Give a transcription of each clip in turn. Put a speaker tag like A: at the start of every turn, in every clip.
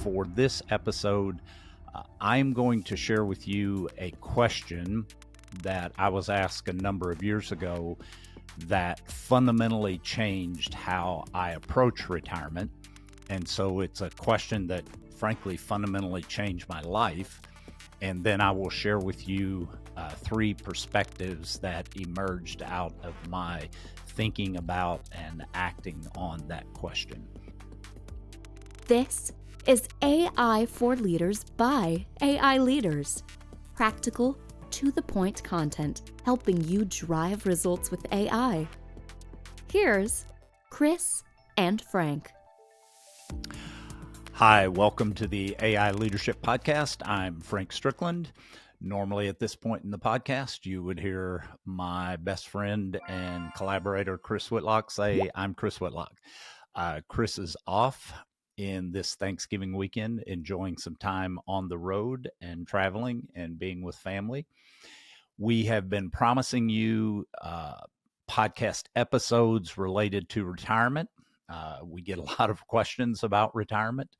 A: for this episode, I'm going to share with you a question that I was asked a number of years ago that fundamentally changed how I approach retirement. And so it's a question that frankly fundamentally changed my life. And then I will share with you three perspectives that emerged out of my thinking about and acting on that question.
B: This is AI for Leaders by AI Leaders. Practical, to-the-point content helping you drive results with AI. Here's Chris and Frank.
A: Hi, welcome to the AI Leadership Podcast. I'm Frank Strickland. Normally at this point in the podcast, you would hear my best friend and collaborator, Chris Whitlock, say, I'm Chris Whitlock. Chris is off in this Thanksgiving weekend, enjoying some time on the road and traveling and being with family. We have been promising you podcast episodes related to retirement. We get a lot of questions about retirement.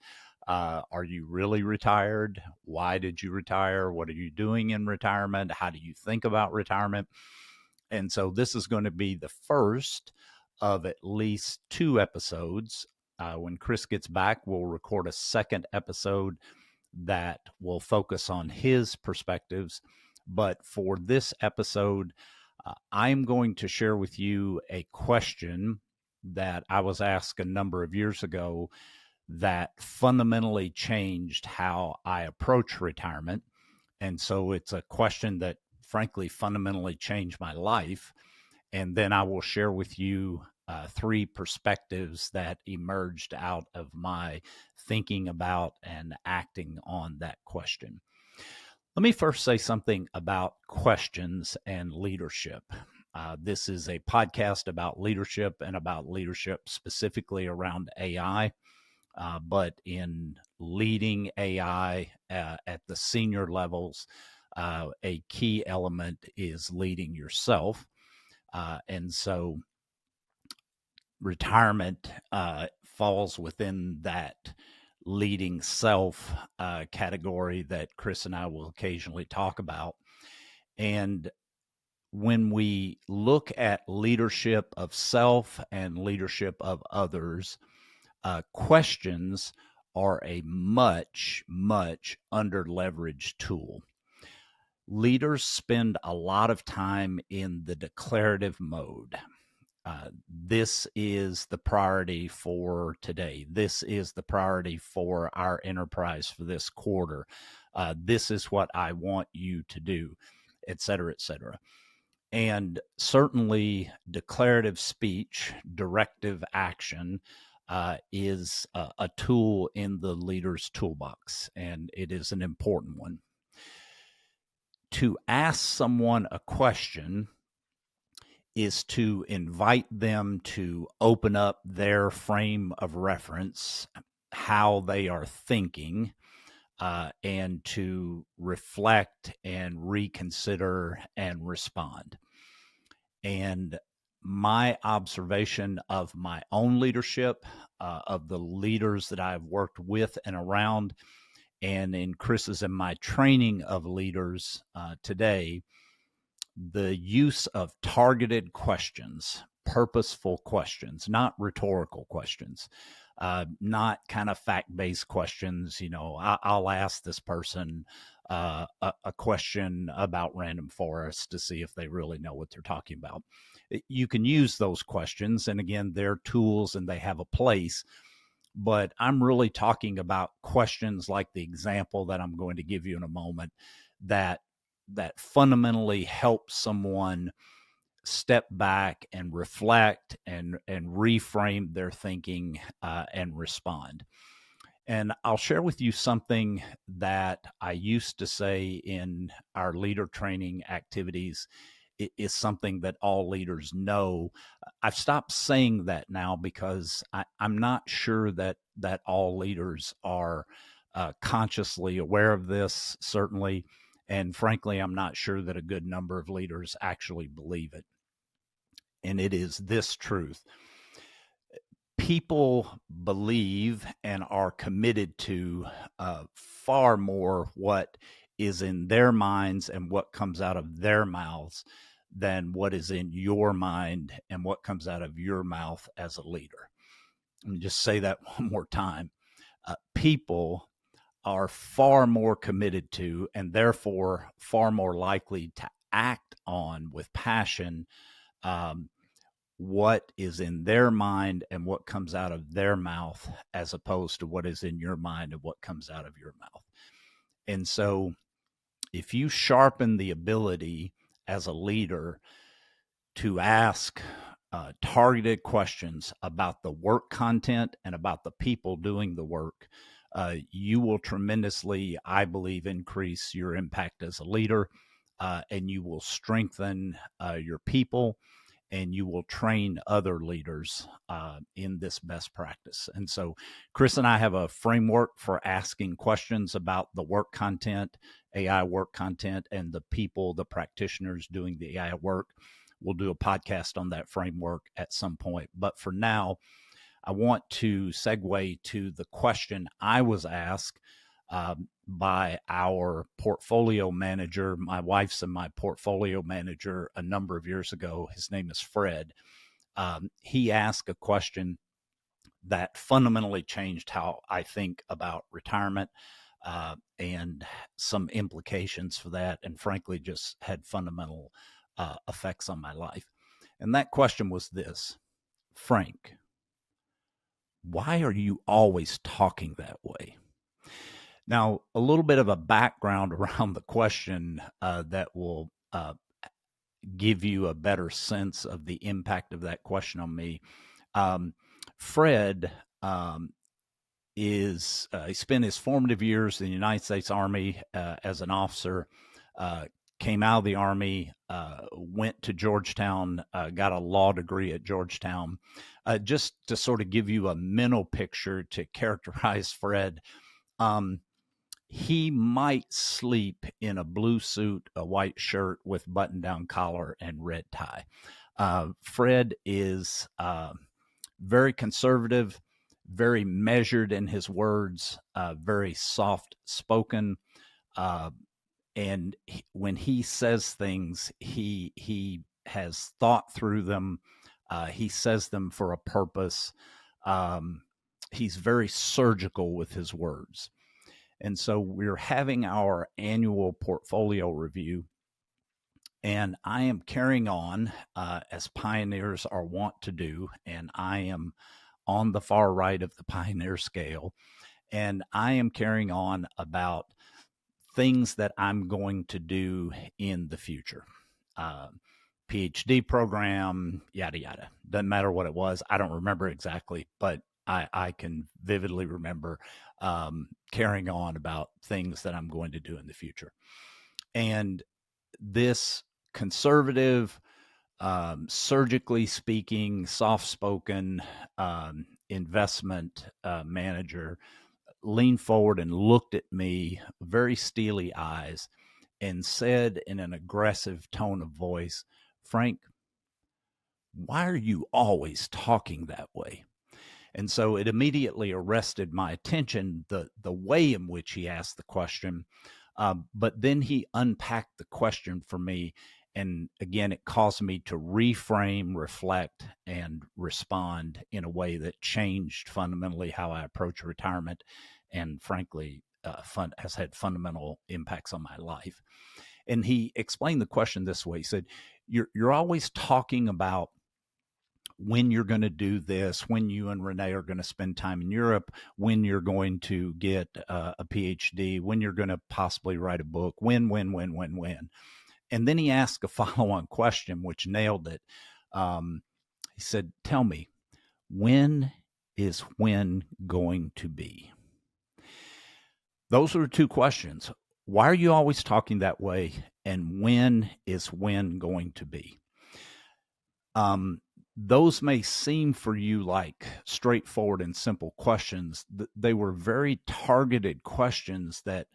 A: Are you really retired? Why did you retire? What are you doing in retirement? How do you think about retirement? And so this is going to be the first of at least two episodes. When Chris gets back, we'll record a second episode that will focus on his perspectives. But for this episode, I'm going to share with you a question that I was asked a number of years ago that fundamentally changed how I approach retirement. And so it's a question that frankly fundamentally changed my life. And then I will share with you three perspectives that emerged out of my thinking about and acting on that question. Let me first say something about questions and leadership. This is a podcast about leadership and about leadership specifically around AI. But in leading AI at the senior levels, a key element is leading yourself. And so retirement falls within that leading self category that Chris and I will occasionally talk about. And when we look at leadership of self and leadership of others, questions are a much under-leveraged tool. Leaders spend a lot of time in the declarative mode. This is the priority for today. This is the priority for our enterprise for this quarter. This is what I want you to do, et cetera, et cetera. And certainly declarative speech, directive action is a tool in the leader's toolbox, and it is an important one. To ask someone a question is to invite them to open up their frame of reference, how they are thinking, and to reflect and reconsider and respond. And my observation of my own leadership, of the leaders that I've worked with and around, and in Chris's and my training of leaders today, the use of targeted questions, purposeful questions, not rhetorical questions, not kind of fact-based questions. You know, I'll ask this person a question about random forest to see if they really know what they're talking about. You can use those questions, and again, they're tools and they have a place. But I'm really talking about questions like the example that I'm going to give you in a moment that fundamentally help someone step back and reflect and reframe their thinking and respond. And I'll share with you something that I used to say in our leader training activities. It is something that all leaders know. I've stopped saying that now because I'm not sure that all leaders are consciously aware of this, certainly. And frankly, I'm not sure that a good number of leaders actually believe it. And it is this truth. people believe and are committed to far more what is in their minds and what comes out of their mouths than what is in your mind and what comes out of your mouth as a leader. Let me just say that one more time. People are far more committed to and therefore far more likely to act on with passion what is in their mind and what comes out of their mouth as opposed to what is in your mind and what comes out of your mouth. And so if you sharpen the ability as a leader to ask targeted questions about the work content and about the people doing the work, you will tremendously, I believe, increase your impact as a leader, and you will strengthen your people, and you will train other leaders in this best practice. And so Chris and I have a framework for asking questions about the work content, AI work content, and the people, the practitioners doing the AI work. We'll do a podcast on that framework at some point. But for now, I want to segue to the question I was asked by our portfolio manager. My wife's and my portfolio manager a number of years ago. His name is Fred. He asked a question that fundamentally changed how I think about retirement and some implications for that, and frankly, just had fundamental effects on my life. And that question was this: Frank, why are you always talking that way? Now, a little bit of a background around the question that will give you a better sense of the impact of that question on me. Fred he spent his formative years in the United States Army as an officer, came out of the Army, went to Georgetown, got a law degree at Georgetown. Just to sort of give you a mental picture to characterize Fred, he might sleep in a blue suit, a white shirt with button-down collar and red tie. Fred is very conservative, very measured in his words, very soft-spoken, and when he says things, he has thought through them. He says them for a purpose. He's very surgical with his words. And so we're having our annual portfolio review, and I am carrying on as pioneers are wont to do, and I am on the far right of the pioneer scale, and I am carrying on about things that I'm going to do in the future. PhD program, yada, yada. Doesn't matter what it was. I don't remember exactly, but I can vividly remember carrying on about things that I'm going to do in the future. And this conservative, surgically speaking, soft-spoken investment manager leaned forward and looked at me, very steely eyes, and said in an aggressive tone of voice, "Frank, why are you always talking that way?" And so it immediately arrested my attention, the way in which he asked the question. But then he unpacked the question for me. And again, it caused me to reframe, reflect, and respond in a way that changed fundamentally how I approach retirement, and frankly, has had fundamental impacts on my life. And he explained the question this way. He said, you're always talking about when you're going to do this, when you and Renee are going to spend time in Europe, when you're going to get a PhD, when you're going to possibly write a book, when. And then he asked a follow-on question, which nailed it. He said, "Tell me, when is when going to be?" Those are the two questions. Why are you always talking that way? And when is when going to be? Those may seem for you like straightforward and simple questions. They were very targeted questions that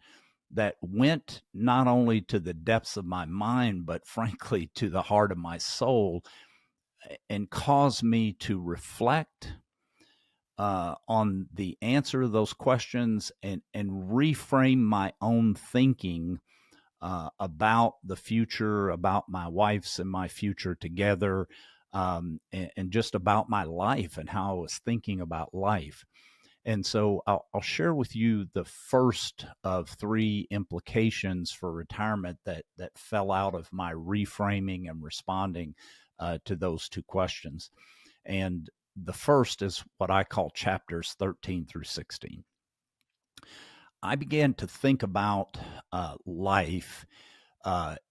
A: went not only to the depths of my mind, but frankly to the heart of my soul, and caused me to reflect, on the answer to those questions and reframe my own thinking about the future, about my wife's and my future together, and just about my life and how I was thinking about life. And so I'll share with you the first of three implications for retirement that fell out of my reframing and responding to those two questions. And the first is what I call chapters 13 through 16. I began to think about life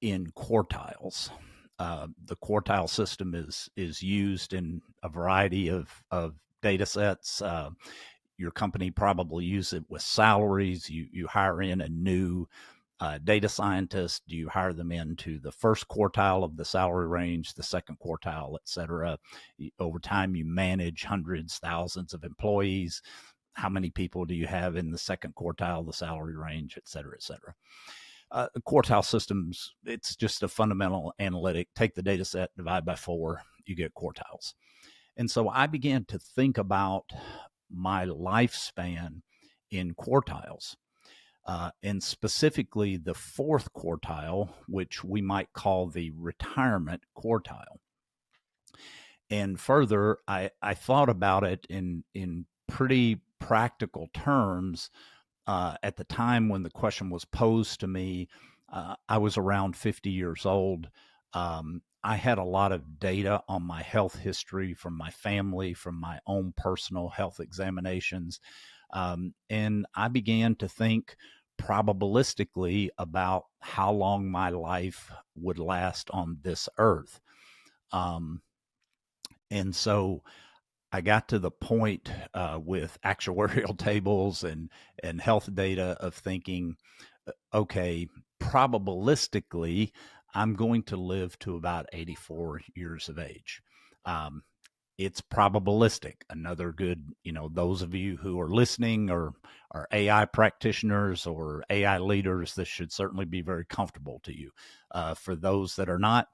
A: in quartiles. The quartile system is used in a variety of data sets. Your company probably use it with salaries. You hire in a new data scientist. You hire them into the first quartile of the salary range, the second quartile, et cetera. Over time, you manage hundreds, thousands of employees. How many people do you have in the second quartile, the salary range, et cetera, et cetera? Quartile systems, it's just a fundamental analytic. Take the data set, divide by 4, you get quartiles. And so I began to think about my lifespan in quartiles, and specifically the fourth quartile, which we might call the retirement quartile. And further, I thought about it in pretty practical terms. At the time when the question was posed to me, I was around 50 years old. I had a lot of data on my health history from my family, from my own personal health examinations. And I began to think probabilistically about how long my life would last on this earth. And so I got to the point with actuarial tables and health data of thinking, okay, probabilistically, I'm going to live to about 84 years of age. It's probabilistic. Another good, those of you who are listening or are AI practitioners or AI leaders, this should certainly be very comfortable to you. For those that are not,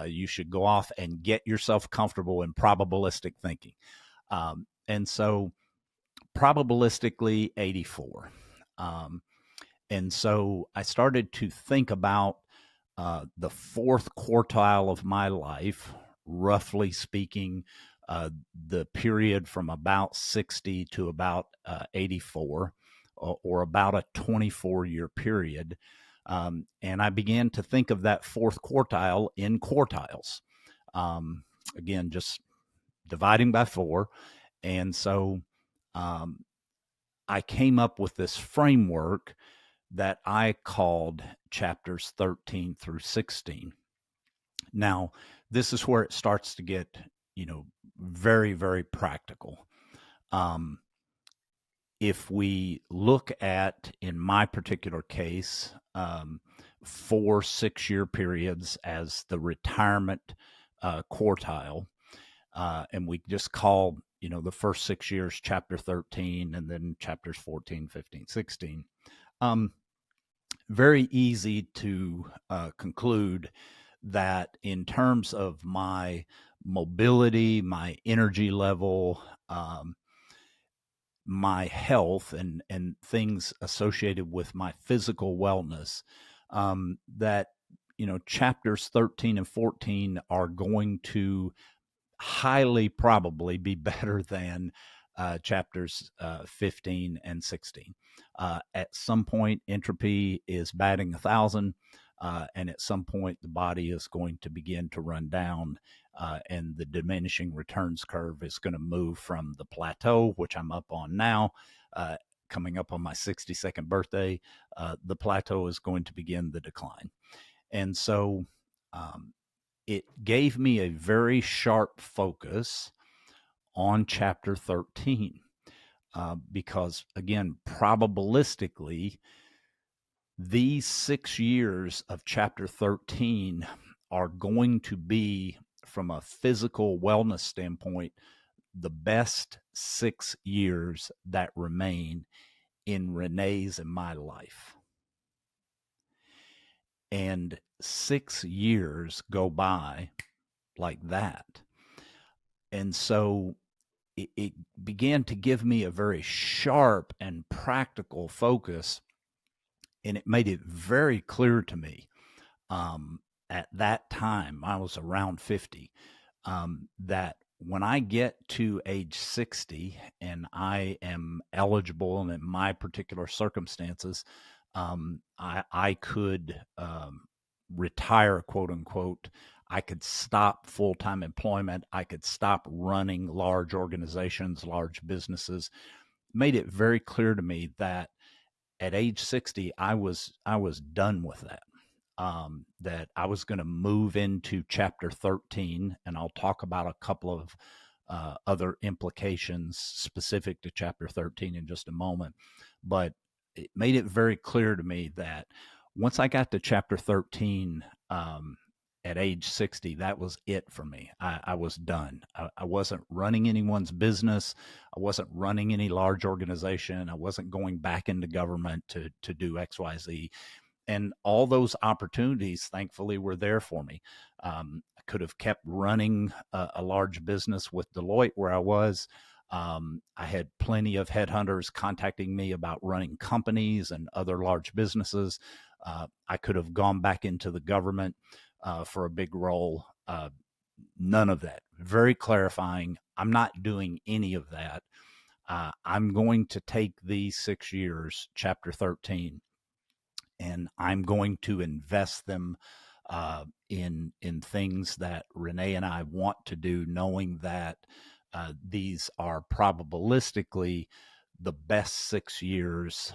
A: you should go off and get yourself comfortable in probabilistic thinking. And so probabilistically 84. And so I started to think about the fourth quartile of my life, roughly speaking, the period from about 60 to about 84, or about a 24-year period. And I began to think of that fourth quartile in quartiles. Again, just dividing by 4. And so I came up with this framework that I called chapters 13 through 16. Now, this is where it starts to get, very, very practical. If we look at, in my particular case, 4 6-year periods as the retirement quartile, and we just call, the first 6 years chapter 13, and then chapters 14, 15, 16. Very easy to conclude that in terms of my mobility, my energy level, my health, and things associated with my physical wellness, that, chapters 13 and 14 are going to highly probably be better than chapters 15 and 16. At some point, entropy is batting 1,000, and at some point, the body is going to begin to run down, and the diminishing returns curve is going to move from the plateau, which I'm up on now, coming up on my 62nd birthday. The plateau is going to begin the decline. And so it gave me a very sharp focus on chapter 13, because, again, probabilistically, these 6 years of chapter 13 are going to be, from a physical wellness standpoint, the best 6 years that remain in Renee's and my life. And 6 years go by like that. And so it began to give me a very sharp and practical focus, and it made it very clear to me, um, at that time, I was around 50, that when I get to age 60 and I am eligible, and in my particular circumstances, I could retire, quote unquote. I could stop full time employment. I could stop running large organizations, large businesses. Made it very clear to me that at age 60, I was done with that. That I was going to move into chapter 13, and I'll talk about a couple of other implications specific to chapter 13 in just a moment. But it made it very clear to me that once I got to chapter 13, at age 60, that was it for me. I was done. I wasn't running anyone's business. I wasn't running any large organization. I wasn't going back into government to do XYZ. And all those opportunities, thankfully, were there for me. I could have kept running a large business with Deloitte where I was. I had plenty of headhunters contacting me about running companies and other large businesses. I could have gone back into the government for a big role. None of that. Very clarifying. I'm not doing any of that. I'm going to take these 6 years, chapter 13, and I'm going to invest them in things that Renee and I want to do, knowing that these are probabilistically the best 6 years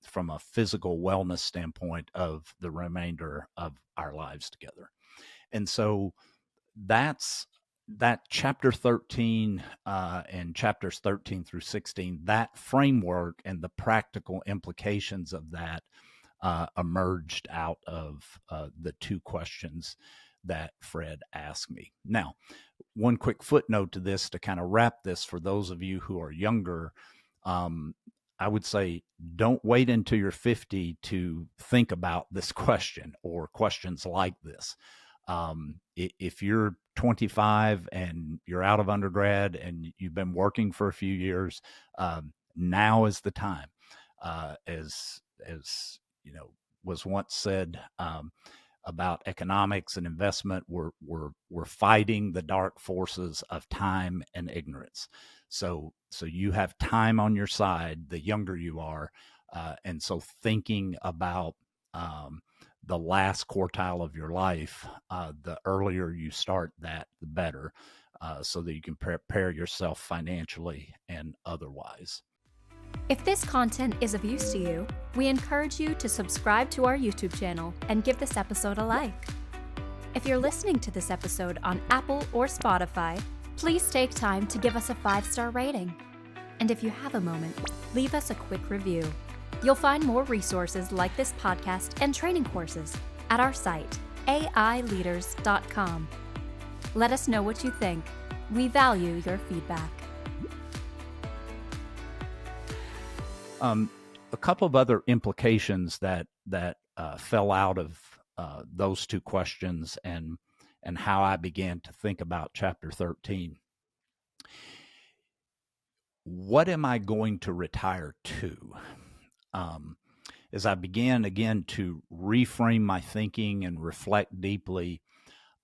A: from a physical wellness standpoint of the remainder of our lives together. And so that's that chapter 13 and chapters 13 through 16, that framework and the practical implications of that emerged out of the two questions that Fred asked me. Now, one quick footnote to this to kind of wrap this for those of you who are younger. I would say don't wait until you're 50 to think about this question or questions like this. If you're 25 and you're out of undergrad and you've been working for a few years, now is the time. As you know, was once said about economics and investment, we're fighting the dark forces of time and ignorance. So you have time on your side the younger you are, and so thinking about the last quartile of your life, the earlier you start that, the better, so that you can prepare yourself financially and otherwise.
B: If this content is of use to you, we encourage you to subscribe to our YouTube channel and give this episode a like. If you're listening to this episode on Apple or Spotify, please take time to give us a 5-star rating. And if you have a moment, leave us a quick review. You'll find more resources like this podcast and training courses at our site, aileaders.com. Let us know what you think. We value your feedback.
A: A couple of other implications that fell out of those two questions and how I began to think about chapter 13. What am I going to retire to? As I began again to reframe my thinking and reflect deeply,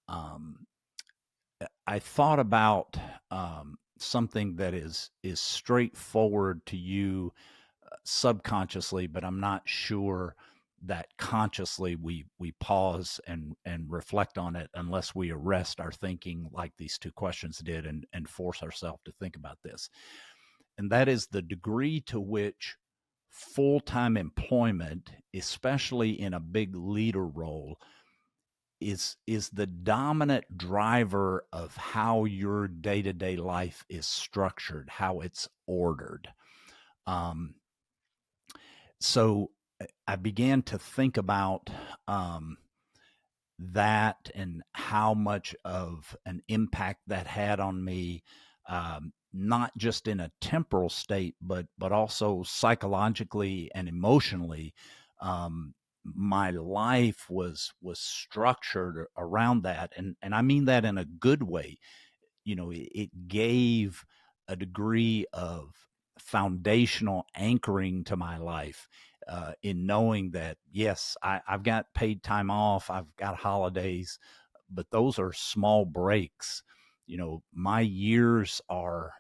A: I thought about something that is straightforward to you subconsciously, but I'm not sure that consciously we pause and reflect on it unless we arrest our thinking like these two questions did and force ourselves to think about this. And that is the degree to which full-time employment, especially in a big leader role, is the dominant driver of how your day-to-day life is structured, how it's ordered. So I began to think about that and how much of an impact that had on me, not just in a temporal state, but also psychologically and emotionally. My life was structured around that, and I mean that in a good way. You know, it gave a degree of foundational anchoring to my life in knowing that, yes, I've got paid time off, I've got holidays, but those are small breaks. My years are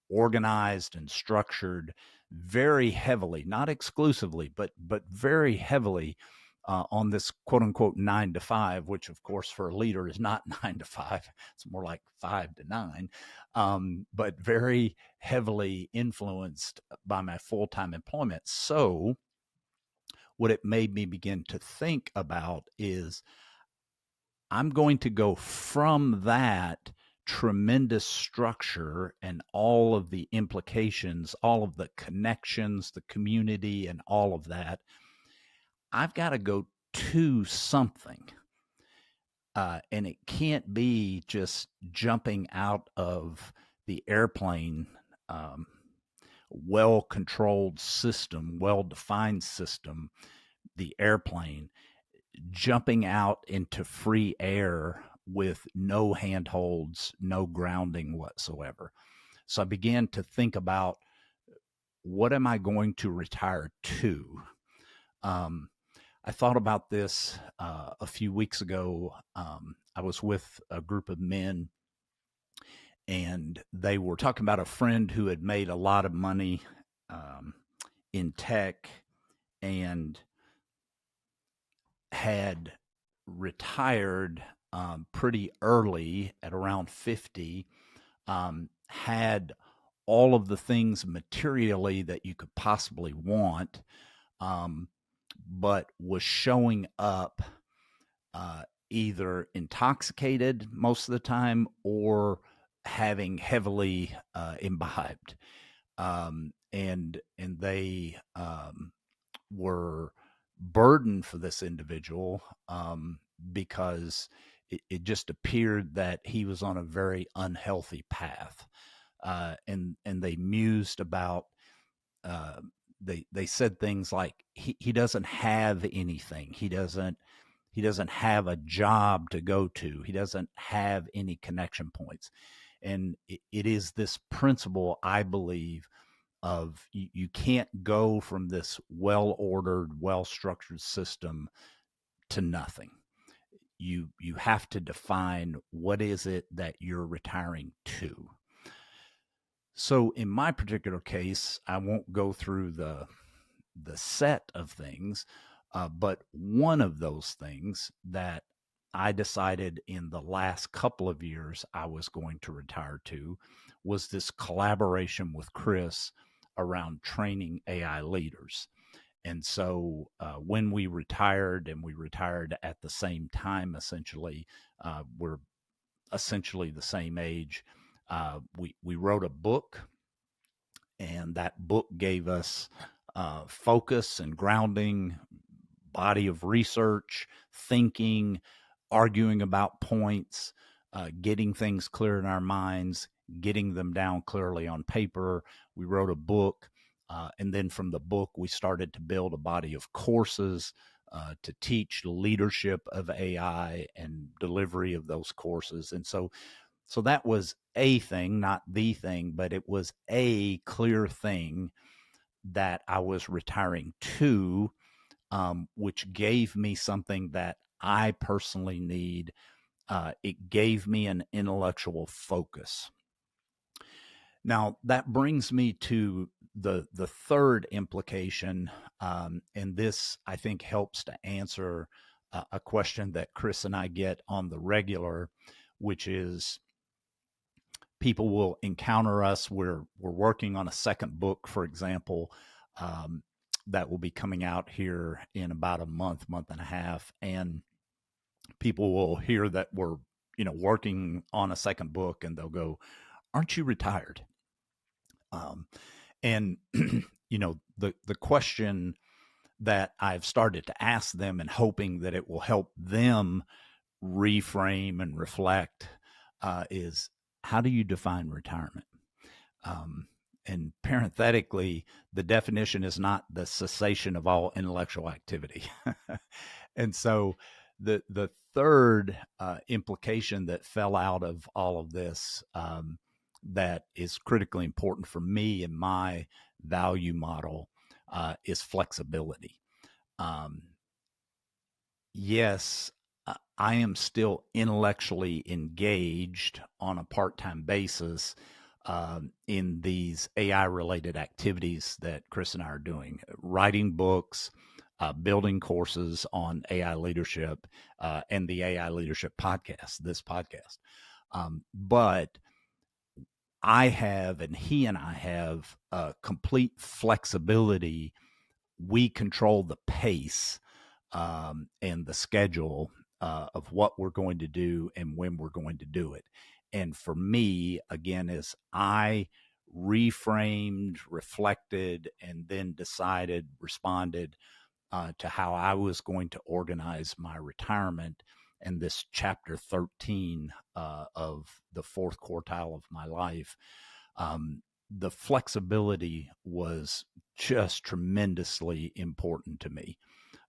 A: organized and structured very heavily, not exclusively, but very heavily on this quote unquote 9 to 5, which of course for a leader is not 9 to 5. It's more like 5 to 9, but very heavily influenced by my full-time employment. So what it made me begin to think about is I'm going to go from that tremendous structure and all of the implications, all of the connections, the community, and all of that. I've got to go to something. And it can't be just jumping out of the airplane, well-controlled system, well-defined system, the airplane, jumping out into free air with no handholds, no grounding whatsoever. So I began to think about, what am I going to retire to? I thought about this a few weeks ago. I was with a group of men, and they were talking about a friend who had made a lot of money in tech and had retired pretty early at around 50, had all of the things materially that you could possibly want, but was showing up either intoxicated most of the time or having heavily imbibed. And they were burden for this individual because it just appeared that he was on a very unhealthy path. And they mused about, they said things like, he doesn't have anything. He doesn't have a job to go to. He doesn't have any connection points. And it is this principle, I believe, of you can't go from this well-ordered, well-structured system to nothing. You have to define, what is it that you're retiring to. So in my particular case, I won't go through the set of things, but one of those things that I decided in the last couple of years I was going to retire to was this collaboration with Chris around training AI leaders. And so when we retired, and we retired at the same time, essentially, we're essentially the same age. We wrote a book, and that book gave us focus and grounding, body of research, thinking, arguing about points, getting things clear in our minds, getting them down clearly on paper. We wrote a book, and then from the book, we started to build a body of courses to teach leadership of AI and delivery of those courses. And so that was a thing, not the thing, but it was a clear thing that I was retiring to, which gave me something that I personally need. It gave me an intellectual focus. Now, that brings me to the third implication, and this, I think, helps to answer a question that Chris and I get on the regular, which is, people will encounter us. We're working on a second book, for example, that will be coming out here in about a month and a half, and people will hear that we're working on a second book, and they'll go, "Aren't you retired?" And the question that I've started to ask them, and hoping that it will help them reframe and reflect, is, how do you define retirement? And parenthetically, the definition is not the cessation of all intellectual activity. And so the third implication that fell out of all of this that is critically important for me in my value model is flexibility. Yes, I am still intellectually engaged on a part-time basis in these AI-related activities that Chris and I are doing, writing books, building courses on AI leadership, and the AI Leadership Podcast, this podcast. But I have, and he and I have, complete flexibility. We control the pace and the schedule of what we're going to do and when we're going to do it. And for me, again, as I reframed, reflected, and then decided, responded to how I was going to organize my retirement and this chapter 13 of the fourth quartile of my life, the flexibility was just tremendously important to me.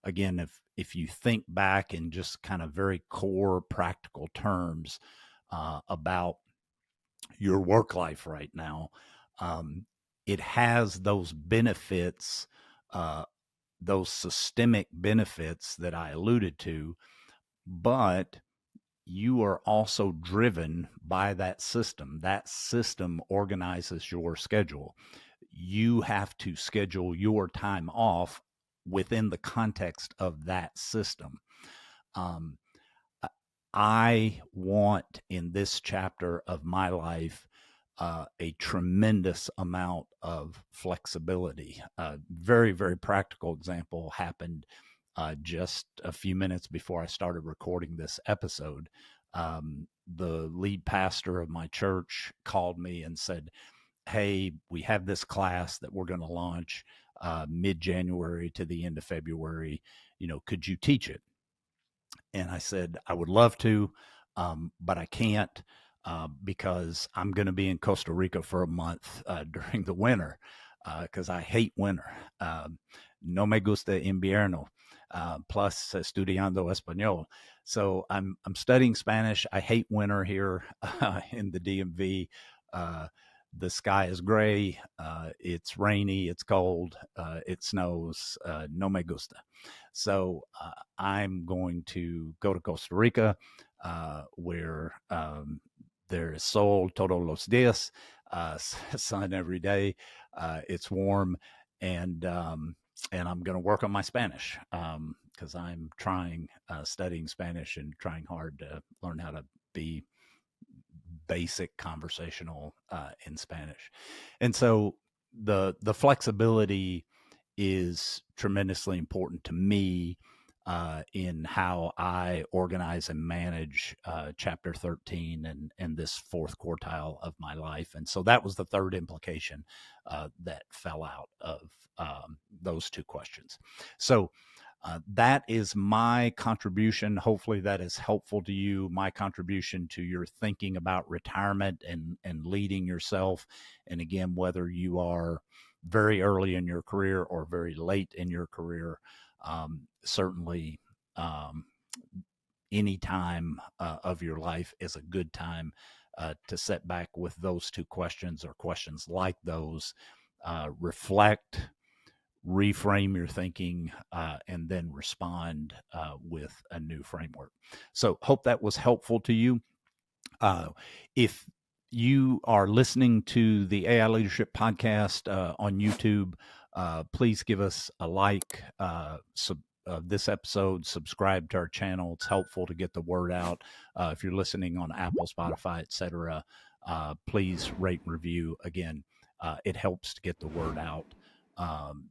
A: Again, if you think back in just kind of very core practical terms about your work life right now, it has those benefits, those systemic benefits that I alluded to, but you are also driven by that system. That system organizes your schedule. You have to schedule your time off within the context of that system. I want in this chapter of my life a tremendous amount of flexibility. A very, very practical example happened just a few minutes before I started recording this episode. The lead pastor of my church called me and said, "Hey, we have this class that we're going to launch mid-January to the end of February. Could you teach it?" And I said, "I would love to, but I can't because I'm going to be in Costa Rica for a month during the winter because I hate winter. No me gusta invierno. Plus estudiando español. So I'm studying Spanish. I hate winter here in the DMV. The sky is gray. It's rainy. It's cold. It snows. No me gusta. So I'm going to go to Costa Rica, where there is sol todos los días, sun every day. It's warm, and I'm going to work on my Spanish because I'm studying Spanish and trying hard to learn how to be basic conversational in Spanish. And so the flexibility is tremendously important to me in how I organize and manage chapter 13 and this fourth quartile of my life. And so that was the third implication that fell out of those two questions. So that is my contribution. Hopefully that is helpful to you, my contribution to your thinking about retirement and leading yourself. And again, whether you are very early in your career or very late in your career, certainly any time of your life is a good time to sit back with those two questions or questions like those, reflect, reframe your thinking, and then respond with a new framework. So hope that was helpful to you. If you are listening to the AI Leadership Podcast on YouTube, please give us a like this episode, subscribe to our channel. It's helpful to get the word out. If you're listening on Apple, Spotify, etc., please rate and review. Again, it helps to get the word out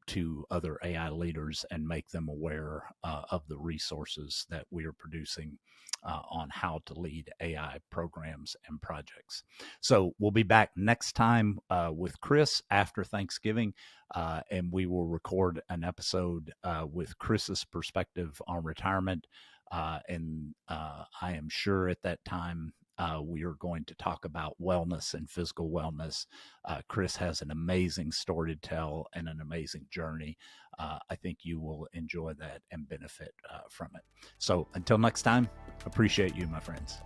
A: to other AI leaders and make them aware of the resources that we are producing on how to lead AI programs and projects. So we'll be back next time with Chris after Thanksgiving, and we will record an episode with Chris's perspective on retirement. And I am sure at that time we are going to talk about wellness and physical wellness. Chris has an amazing story to tell and an amazing journey. I think you will enjoy that and benefit from it. So until next time, appreciate you, my friends.